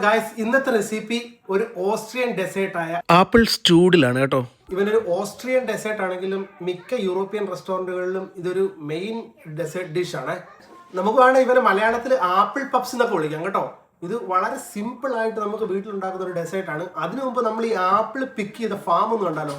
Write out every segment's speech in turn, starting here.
Guys, ഇന്നത്തെ recipe ഒരു Austrian desert ആയ ആപ്പിൾ സ്റ്റൂഡിലാണ് കേട്ടോ. ഇവനൊരു ഓസ്ട്രിയൻ ഡെസേർട്ട് ആണെങ്കിലും മിക്ക യൂറോപ്യൻ റെസ്റ്റോറൻറ്റുകളിലും ഇതൊരു മെയിൻ ഡെസേർട്ട് ഡിഷ് ആണ്. നമുക്ക് വേണമെങ്കിൽ ഇവന് മലയാളത്തിൽ ആപ്പിൾ പപ്സ് എന്നൊക്കെ വിളിക്കാം കേട്ടോ. ഇത് വളരെ സിമ്പിൾ ആയിട്ട് നമുക്ക് വീട്ടിലുണ്ടാക്കുന്ന ഒരു ഡെസേർട്ട് ആണ്. അതിനു മുമ്പ് നമ്മൾ ഈ ആപ്പിൾ പിക്ക് ചെയ്ത ഫാം ഒന്ന് കണ്ടാലോ?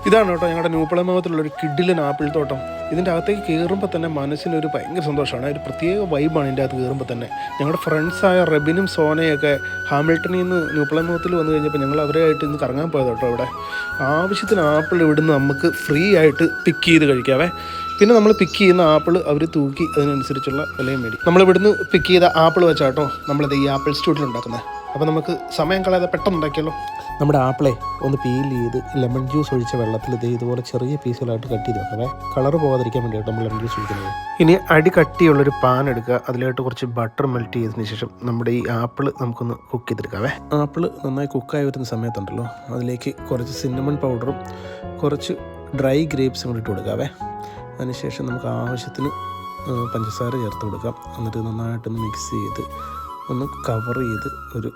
ഇതാണ് കേട്ടോ ഞങ്ങളുടെ ന്യൂപ്പളമുഖത്തിലുള്ളൊരു കിഡിലൻ ആപ്പിൾ തോട്ടം. ഇതിൻ്റെ അകത്തേക്ക് കയറുമ്പോൾ തന്നെ മനസ്സിനൊരു ഭയങ്കര സന്തോഷമാണ്. ഒരു പ്രത്യേക വൈബാണ് ഇതിൻ്റെ അകത്ത് കയറുമ്പോൾ തന്നെ. ഞങ്ങളുടെ ഫ്രണ്ട്സായ റെബിനും സോനയൊക്കെ ഹാമിൽട്ടണിൽ നിന്ന് ന്യൂപ്പളമുഖത്തിൽ വന്നു കഴിഞ്ഞപ്പോൾ ഞങ്ങൾ അവരായിട്ട് ഇന്ന് കറങ്ങാൻ പോയത് കേട്ടോ. ഇവിടെ ആവശ്യത്തിന് ആപ്പിൾ ഇവിടുന്ന് നമുക്ക് ഫ്രീ ആയിട്ട് പിക്ക് ചെയ്ത് കഴിക്കാവേ. പിന്നെ നമ്മൾ പിക്ക് ചെയ്യുന്ന ആപ്പിൾ അവർ തൂക്കി അതിനനുസരിച്ചുള്ള വിലയും മേടിക്കും. നമ്മളിവിടുന്ന് പിക്ക് ചെയ്ത ആപ്പിൾ വെച്ചാട്ടോ നമ്മളിത് ഈ ആപ്പിൾ സ്റ്റൂഡിൽ ഉണ്ടാക്കുന്നത്. അപ്പോൾ നമുക്ക് സമയം കളയാതെ പെട്ടെന്ന് ഉണ്ടാക്കിയല്ലോ. നമ്മുടെ ആപ്പിളെ ഒന്ന് പീൽ ചെയ്ത് ലെമൺ ജ്യൂസ് ഒഴിച്ച വെള്ളത്തിൽ ഇതുപോലെ ചെറിയ പീസുകളായിട്ട് കട്ട് ചെയ്ത് വെക്കവേ. കളർ പോകാതിരിക്കാൻ വേണ്ടിയിട്ട് നമ്മൾ ലെമൺ ജ്യൂസ് ഒഴിക്കുന്നത്. ഇനി അടി കട്ടിയുള്ളൊരു പാൻ എടുക്കുക. അതിലായിട്ട് കുറച്ച് ബട്ടർ മെൽറ്റ് ചെയ്തതിന് ശേഷം നമ്മുടെ ഈ ആപ്പിൾ നമുക്കൊന്ന് കുക്ക് ചെയ്തെടുക്കാവേ. ആപ്പിൾ നന്നായി കുക്കായി വരുന്ന സമയത്തുണ്ടല്ലോ അതിലേക്ക് കുറച്ച് സിന്നമൺ പൗഡറും കുറച്ച് ഡ്രൈ ഗ്രേപ്സും കൂടി ഇട്ട് കൊടുക്കാവേ. അതിനുശേഷം നമുക്ക് ആവശ്യത്തിന് പഞ്ചസാര ചേർത്ത് കൊടുക്കാം. എന്നിട്ട് നന്നായിട്ടൊന്ന് മിക്സ് ചെയ്ത് ഒന്ന് കവർ ചെയ്ത് ഒരു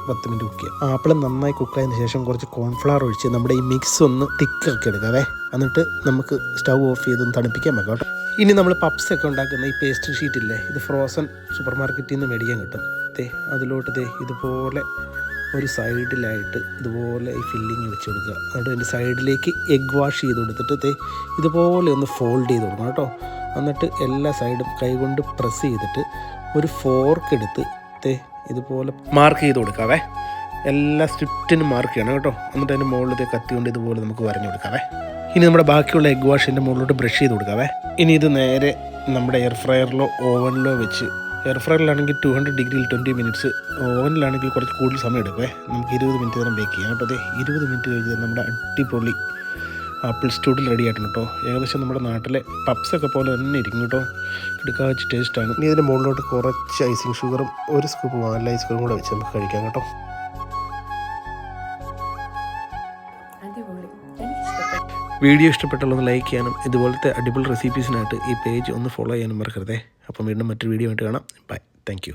10 മിനിറ്റ് കുക്ക് ചെയ്യാം. ആപ്പിൾ നന്നായി കുക്കായതിന് ശേഷം കുറച്ച് കോൺഫ്ലവർ ഒഴിച്ച് നമ്മുടെ ഈ മിക്സ് ഒന്ന് തിക്കാക്കി എടുക്കാവേ. എന്നിട്ട് നമുക്ക് സ്റ്റൗ ഓഫ് ചെയ്തൊന്ന് തണുപ്പിക്കാൻ വെക്കാം കേട്ടോ. ഇനി നമ്മൾ പപ്സ് ഒക്കെ ഉണ്ടാക്കുന്ന ഈ പേസ്ട്രി ഷീറ്റില്ലേ, ഇത് ഫ്രോസൺ സൂപ്പർ മാർക്കറ്റിൽ നിന്ന് മേടിക്കാൻ കിട്ടും. അതിലോട്ട് ഇതുപോലെ ഒരു സൈഡിലായിട്ട് ഇതുപോലെ ഈ ഫില്ലിങ് വെച്ച് കൊടുക്കുക. എന്നിട്ട് അതിൻ്റെ സൈഡിലേക്ക് എഗ് വാഷ് ചെയ്ത് കൊടുത്തിട്ട് ഇതുപോലെ ഒന്ന് ഫോൾഡ് ചെയ്ത് കൊടുക്കണം കേട്ടോ. എന്നിട്ട് എല്ലാ സൈഡും കൈകൊണ്ട് പ്രസ് ചെയ്തിട്ട് ഒരു ഫോർക്ക് എടുത്ത് ഇതുപോലെ മാർക്ക് ചെയ്ത് കൊടുക്കാവേ. എല്ലാ സ്ട്രിപ്റ്റിനും മാർക്ക് ചെയ്യണം കേട്ടോ. എന്നിട്ട് അതിൻ്റെ മുകളിൽ കത്തി കൊണ്ട് ഇതുപോലെ നമുക്ക് വരഞ്ഞു കൊടുക്കാവേ. ഇനി നമ്മുടെ ബാക്കിയുള്ള എഗ് വാഷിൻ്റെ മുകളിലോട്ട് ബ്രഷ് ചെയ്ത് കൊടുക്കാവേ. ഇനി ഇത് നേരെ നമ്മുടെ എയർ ഫ്രയറിലോ ഓവനിലോ വെച്ച്, എയർ ഫ്രയറിലാണെങ്കിൽ 200 ഡിഗ്രിയിൽ 20 മിനിറ്റ്സ്, ഓവനിലാണെങ്കിൽ കുറച്ച് കൂടുതൽ സമയം എടുക്കുവേ. നമുക്ക് 20 മിനിറ്റ് നേരം ബേക്ക് ചെയ്യാം കേട്ടോ. 20 മിനിറ്റ് കഴിഞ്ഞ് നമ്മുടെ അടിപൊളി ആപ്പിൾ സ്റ്റൂഡിൽ റെഡി ആയിട്ടുണ്ട് കേട്ടോ. ഏകദേശം നമ്മുടെ നാട്ടിലെ പപ്സൊക്കെ പോലെ തന്നെ ഇരിക്കും കേട്ടോ. എടുക്കാച്ച ടേസ്റ്റാണ്. ഇനി ഇതിൻ്റെ മുകളിലോട്ട് കുറച്ച് ഐസിങ് ഷുഗറും ഒരു സ്കൂപ്പ് വാനില ഐസ്ക്രീം കൂടെ വെച്ച് നമുക്ക് കഴിക്കാം കേട്ടോ. വീഡിയോ ഇഷ്ടപ്പെട്ടുള്ളത് ലൈക്ക് ചെയ്യാനും ഇതുപോലത്തെ അടിപൊളി റെസിപ്പീസിനായിട്ട് ഈ പേജ് ഒന്ന് ഫോളോ ചെയ്യാനും മറക്കരുതേ. അപ്പം വീണ്ടും മറ്റൊരു വീഡിയോ ആയിട്ട് കാണാം. ബൈ. Thank you.